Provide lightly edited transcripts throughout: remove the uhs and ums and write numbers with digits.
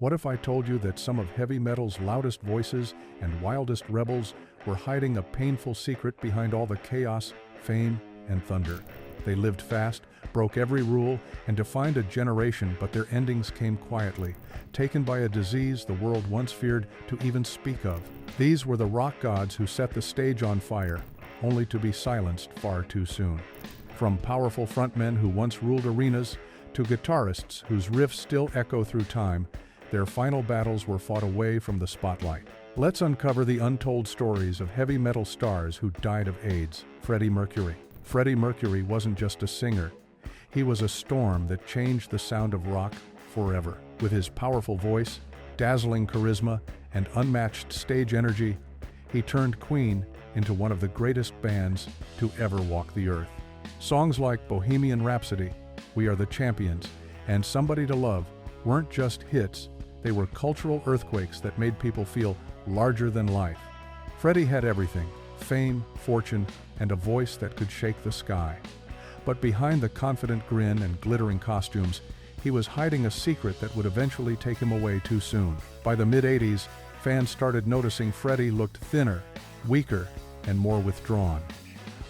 What if I told you that some of heavy metal's loudest voices and wildest rebels were hiding a painful secret behind all the chaos, fame, and thunder? They lived fast, broke every rule, and defined a generation, but their endings came quietly, taken by a disease the world once feared to even speak of. These were the rock gods who set the stage on fire, only to be silenced far too soon. From powerful frontmen who once ruled arenas, to guitarists whose riffs still echo through time, their final battles were fought away from the spotlight. Let's uncover the untold stories of heavy metal stars who died of AIDS. Freddie Mercury. Freddie Mercury wasn't just a singer. He was a storm that changed the sound of rock forever. With his powerful voice, dazzling charisma, and unmatched stage energy, he turned Queen into one of the greatest bands to ever walk the earth. Songs like Bohemian Rhapsody, We Are the Champions, and Somebody to Love weren't just hits, they were cultural earthquakes that made people feel larger than life. Freddie had everything: fame, fortune, and a voice that could shake the sky. But behind the confident grin and glittering costumes, he was hiding a secret that would eventually take him away too soon. By the mid-'80s, fans started noticing Freddie looked thinner, weaker, and more withdrawn.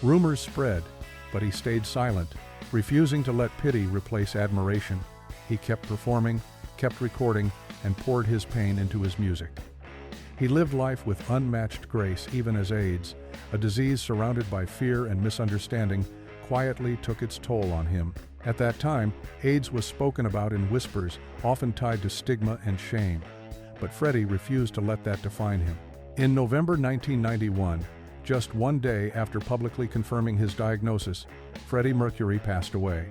Rumors spread, but he stayed silent, refusing to let pity replace admiration. He kept performing, kept recording, and poured his pain into his music. He lived life with unmatched grace even as AIDS, a disease surrounded by fear and misunderstanding, quietly took its toll on him. At that time, AIDS was spoken about in whispers, often tied to stigma and shame. But Freddie refused to let that define him. In November 1991, just one day after publicly confirming his diagnosis, Freddie Mercury passed away.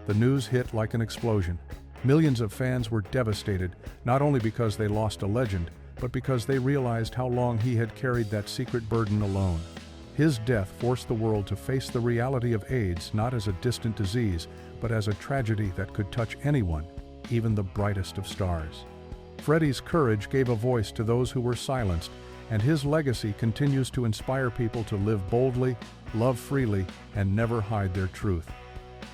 The news hit like an explosion. Millions of fans were devastated, not only because they lost a legend, but because they realized how long he had carried that secret burden alone. His death forced the world to face the reality of AIDS not as a distant disease, but as a tragedy that could touch anyone, even the brightest of stars. Freddie's courage gave a voice to those who were silenced, and his legacy continues to inspire people to live boldly, love freely, and never hide their truth.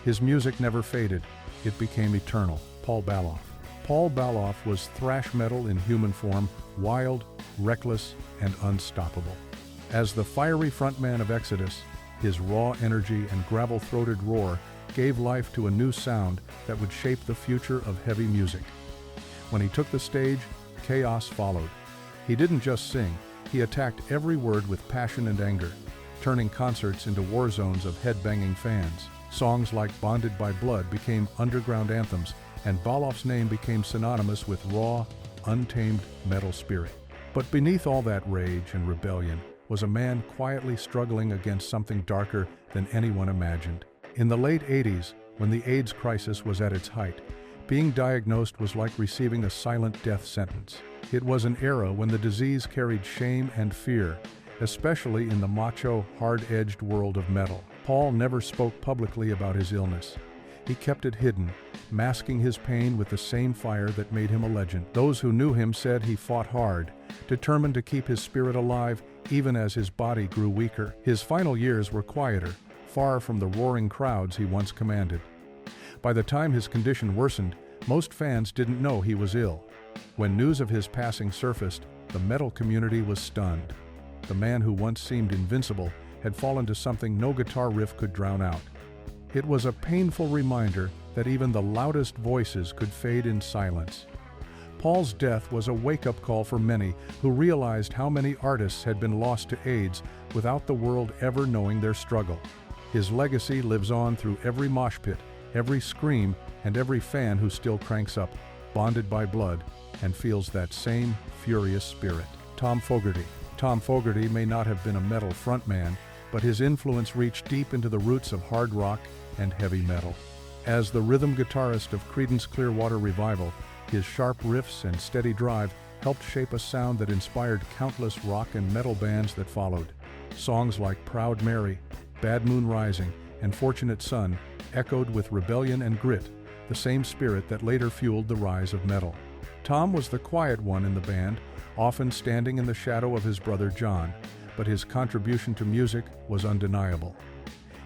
His music never faded, it became eternal. Paul Balof. Paul Balof was thrash metal in human form, wild, reckless, and unstoppable. As the fiery frontman of Exodus, his raw energy and gravel-throated roar gave life to a new sound that would shape the future of heavy music. When he took the stage, chaos followed. He didn't just sing, he attacked every word with passion and anger, turning concerts into war zones of head-banging fans. Songs like Bonded by Blood became underground anthems, and Balof's name became synonymous with raw, untamed metal spirit. But beneath all that rage and rebellion was a man quietly struggling against something darker than anyone imagined. In the late 80s, when the AIDS crisis was at its height, being diagnosed was like receiving a silent death sentence. It was an era when the disease carried shame and fear, especially in the macho, hard-edged world of metal. Paul never spoke publicly about his illness. He kept it hidden, masking his pain with the same fire that made him a legend. Those who knew him said he fought hard, determined to keep his spirit alive even as his body grew weaker. His final years were quieter, far from the roaring crowds he once commanded. By the time his condition worsened, most fans didn't know he was ill. When news of his passing surfaced, the metal community was stunned. The man who once seemed invincible had fallen to something no guitar riff could drown out. It was a painful reminder that even the loudest voices could fade in silence. Paul's death was a wake-up call for many who realized how many artists had been lost to AIDS without the world ever knowing their struggle. His legacy lives on through every mosh pit, every scream, and every fan who still cranks up, bonded by blood, and feels that same furious spirit. Tom Fogerty. Tom Fogerty may not have been a metal frontman, but his influence reached deep into the roots of hard rock and heavy metal. As the rhythm guitarist of Creedence Clearwater Revival, his sharp riffs and steady drive helped shape a sound that inspired countless rock and metal bands that followed. Songs like Proud Mary, Bad Moon Rising, and Fortunate Son echoed with rebellion and grit, the same spirit that later fueled the rise of metal. Tom was the quiet one in the band, often standing in the shadow of his brother John, but his contribution to music was undeniable.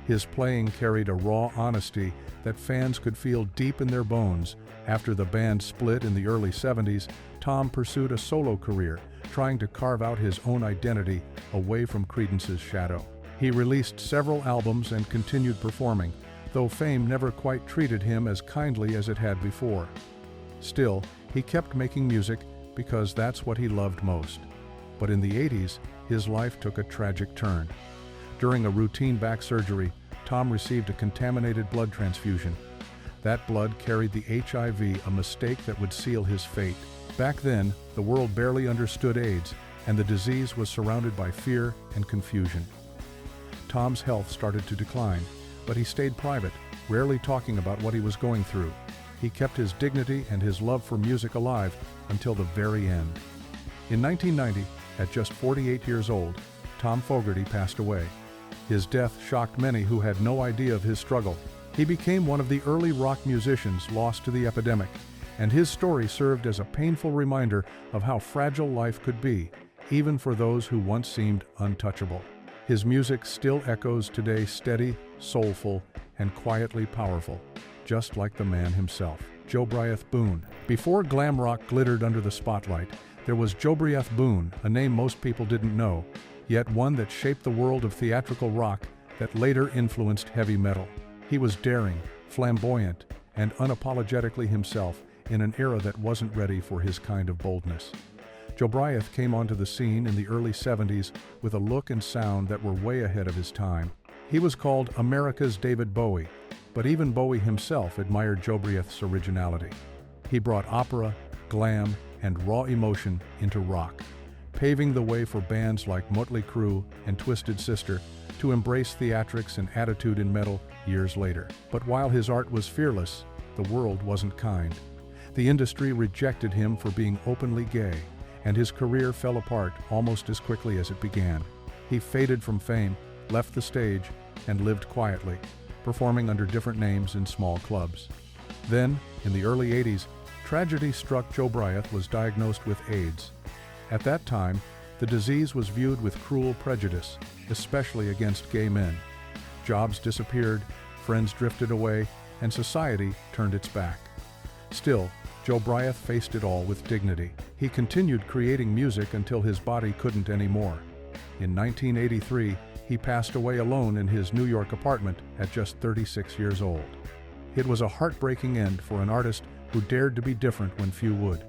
His playing carried a raw honesty that fans could feel deep in their bones. After the band split in the early 70s, Tom pursued a solo career, trying to carve out his own identity away from Creedence's shadow. He released several albums and continued performing, though fame never quite treated him as kindly as it had before. Still, he kept making music because that's what he loved most. But in the 80s, his life took a tragic turn. During a routine back surgery, Tom received a contaminated blood transfusion. That blood carried the HIV, a mistake that would seal his fate. Back then, the world barely understood AIDS, and the disease was surrounded by fear and confusion. Tom's health started to decline, but he stayed private, rarely talking about what he was going through. He kept his dignity and his love for music alive until the very end. In 1990, at just 48 years old, Tom Fogerty passed away. His death shocked many who had no idea of his struggle. He became one of the early rock musicians lost to the epidemic, and his story served as a painful reminder of how fragile life could be, even for those who once seemed untouchable. His music still echoes today, steady, soulful, and quietly powerful, just like the man himself. Britt-Boone. Before glam rock glittered under the spotlight, there was Britt-Boone, a name most people didn't know, yet one that shaped the world of theatrical rock that later influenced heavy metal. He was daring, flamboyant, and unapologetically himself in an era that wasn't ready for his kind of boldness. Britt came onto the scene in the early 70s with a look and sound that were way ahead of his time. He was called America's David Bowie, but even Bowie himself admired Britt's originality. He brought opera, glam, and raw emotion into rock, paving the way for bands like Motley Crue and Twisted Sister to embrace theatrics and attitude in metal years later. But while his art was fearless, the world wasn't kind. The industry rejected him for being openly gay, and his career fell apart almost as quickly as it began. He faded from fame, left the stage, and lived quietly, performing under different names in small clubs. Then, in the early 80s, tragedy struck. Britt was diagnosed with AIDS. At that time, the disease was viewed with cruel prejudice, especially against gay men. Jobs disappeared, friends drifted away, and society turned its back. Still, Britt faced it all with dignity. He continued creating music until his body couldn't anymore. In 1983, he passed away alone in his New York apartment at just 36 years old. It was a heartbreaking end for an artist who dared to be different when few would.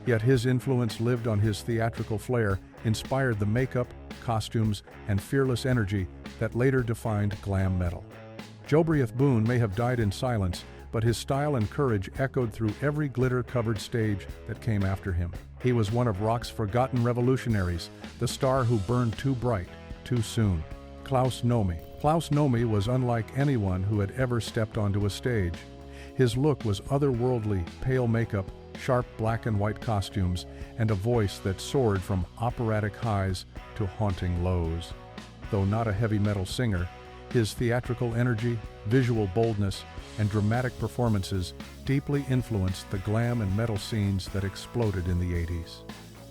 Yet his influence lived on. His theatrical flair inspired the makeup, costumes, and fearless energy that later defined glam metal. Britt-Boone may have died in silence, but his style and courage echoed through every glitter-covered stage that came after him. He was one of rock's forgotten revolutionaries, the star who burned too bright, too soon. Klaus Nomi. Klaus Nomi was unlike anyone who had ever stepped onto a stage. His look was otherworldly, pale makeup, sharp black and white costumes, and a voice that soared from operatic highs to haunting lows. Though not a heavy metal singer, his theatrical energy, visual boldness, and dramatic performances deeply influenced the glam and metal scenes that exploded in the 80s.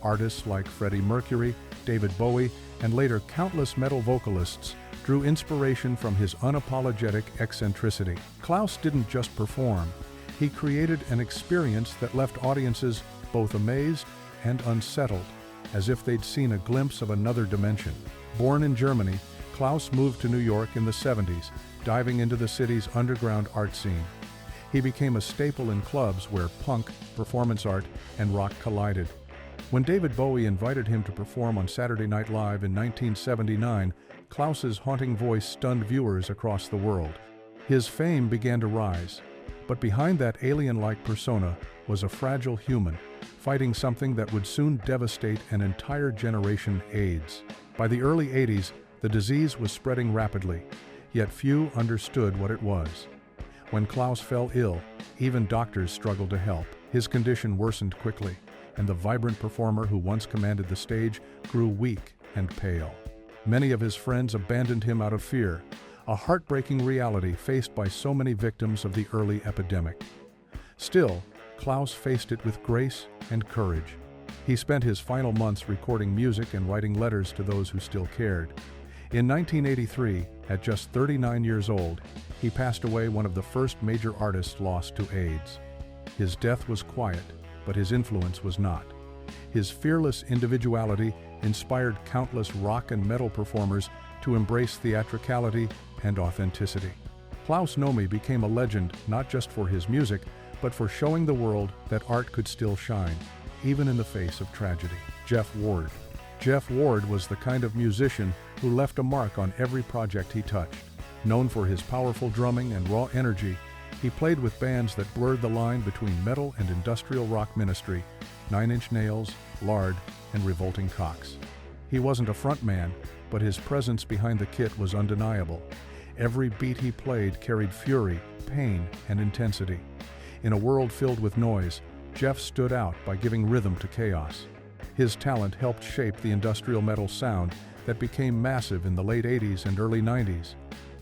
Artists like Freddie Mercury, David Bowie, and later countless metal vocalists drew inspiration from his unapologetic eccentricity. Klaus didn't just perform. He created an experience that left audiences both amazed and unsettled, as if they'd seen a glimpse of another dimension. Born in Germany, Klaus moved to New York in the 70s, diving into the city's underground art scene. He became a staple in clubs where punk, performance art, and rock collided. When David Bowie invited him to perform on Saturday Night Live in 1979, Klaus's haunting voice stunned viewers across the world. His fame began to rise, but behind that alien-like persona was a fragile human, fighting something that would soon devastate an entire generation: AIDS. By the early 80s, the disease was spreading rapidly, yet few understood what it was. When Klaus fell ill, even doctors struggled to help. His condition worsened quickly, and the vibrant performer who once commanded the stage grew weak and pale. Many of his friends abandoned him out of fear, a heartbreaking reality faced by so many victims of the early epidemic. Still, Klaus faced it with grace and courage. He spent his final months recording music and writing letters to those who still cared. In 1983, at just 39 years old, he passed away, one of the first major artists lost to AIDS. His death was quiet, but his influence was not. His fearless individuality inspired countless rock and metal performers to embrace theatricality and authenticity. Klaus Nomi became a legend not just for his music, but for showing the world that art could still shine, even in the face of tragedy. Jeff Ward. Jeff Ward was the kind of musician who left a mark on every project he touched. Known for his powerful drumming and raw energy, he played with bands that blurred the line between metal and industrial rock ministry, Nine Inch Nails, Lard, and Revolting Cocks. He wasn't a frontman, but his presence behind the kit was undeniable. Every beat he played carried fury, pain, and intensity. In a world filled with noise, Jeff stood out by giving rhythm to chaos. His talent helped shape the industrial metal sound that became massive in the late 80s and early 90s.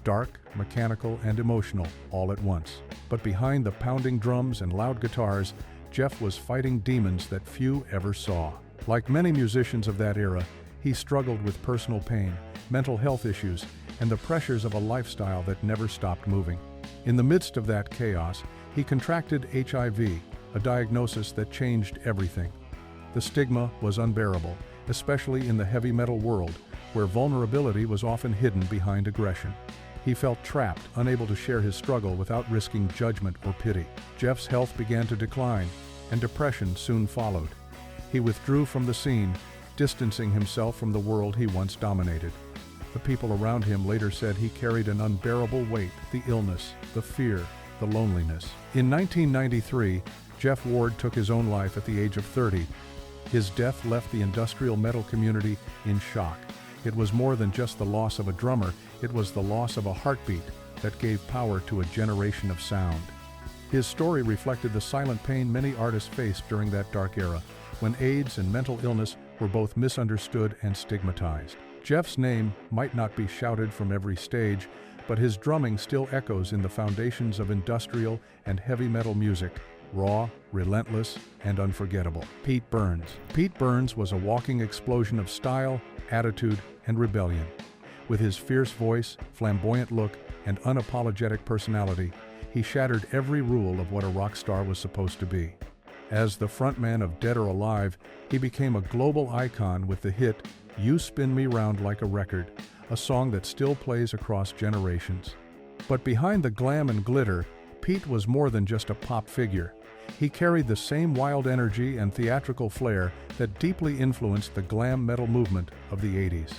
Dark, mechanical, and emotional, all at once. But behind the pounding drums and loud guitars, Jeff was fighting demons that few ever saw. Like many musicians of that era, he struggled with personal pain, mental health issues, and the pressures of a lifestyle that never stopped moving. In the midst of that chaos, he contracted HIV, a diagnosis that changed everything. The stigma was unbearable, especially in the heavy metal world, where vulnerability was often hidden behind aggression. He felt trapped, unable to share his struggle without risking judgment or pity. Jeff's health began to decline, and depression soon followed. He withdrew from the scene, distancing himself from the world he once dominated. The people around him later said he carried an unbearable weight, the illness, the fear, the loneliness. In 1993, Jeff Ward took his own life at the age of 30. His death left the industrial metal community in shock. It was more than just the loss of a drummer, it was the loss of a heartbeat that gave power to a generation of sound. His story reflected the silent pain many artists faced during that dark era, when AIDS and mental illness were both misunderstood and stigmatized. Jeff's name might not be shouted from every stage, but his drumming still echoes in the foundations of industrial and heavy metal music, raw, relentless, and unforgettable. Pete Burns. Pete Burns was a walking explosion of style, attitude, and rebellion. With his fierce voice, flamboyant look, and unapologetic personality, he shattered every rule of what a rock star was supposed to be. As the frontman of Dead or Alive, he became a global icon with the hit "You Spin Me Round Like a Record," a song that still plays across generations. But behind the glam and glitter, Pete was more than just a pop figure. He carried the same wild energy and theatrical flair that deeply influenced the glam metal movement of the 80s.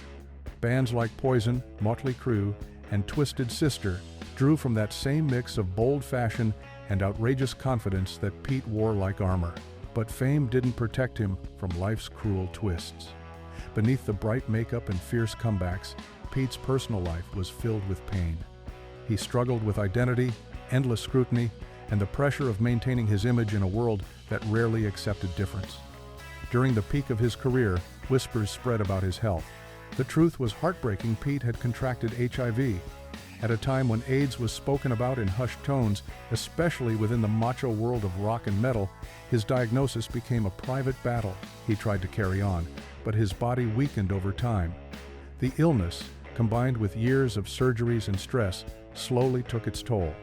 Bands like Poison, Motley Crue, and Twisted Sister drew from that same mix of bold fashion and outrageous confidence that Pete wore like armor. But fame didn't protect him from life's cruel twists. Beneath the bright makeup and fierce comebacks, Pete's personal life was filled with pain. He struggled with identity, endless scrutiny, and the pressure of maintaining his image in a world that rarely accepted difference. During the peak of his career, whispers spread about his health. The truth was heartbreaking. Pete had contracted HIV. At a time when AIDS was spoken about in hushed tones, especially within the macho world of rock and metal, his diagnosis became a private battle. He tried to carry on, but his body weakened over time. The illness, combined with years of surgeries and stress, slowly took its toll.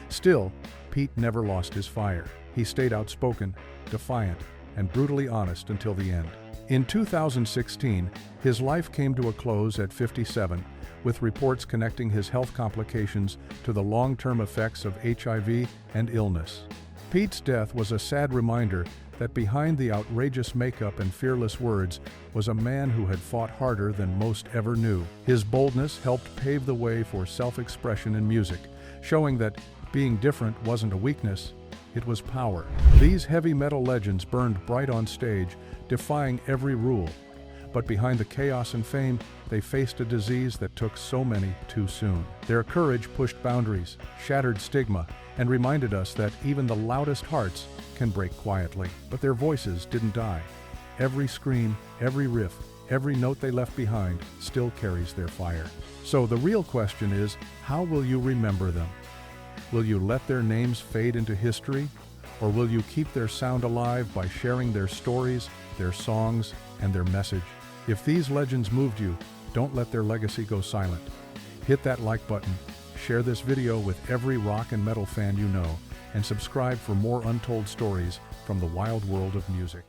Still, Pete never lost his fire. He stayed outspoken, defiant, and brutally honest until the end. In 2016, his life came to a close at 57, with reports connecting his health complications to the long-term effects of HIV and illness. Pete's death was a sad reminder that behind the outrageous makeup and fearless words was a man who had fought harder than most ever knew. His boldness helped pave the way for self-expression in music, showing that being different wasn't a weakness, it was power. These heavy metal legends burned bright on stage, defying every rule. But behind the chaos and fame, they faced a disease that took so many too soon. Their courage pushed boundaries, shattered stigma, and reminded us that even the loudest hearts can break quietly. But their voices didn't die. Every scream, every riff, every note they left behind still carries their fire. So the real question is, how will you remember them? Will you let their names fade into history? Or will you keep their sound alive by sharing their stories, their songs, and their message? If these legends moved you, Don't let their legacy go silent. Hit that like button, share this video with every rock and metal fan you know, and subscribe for more untold stories from the wild world of music.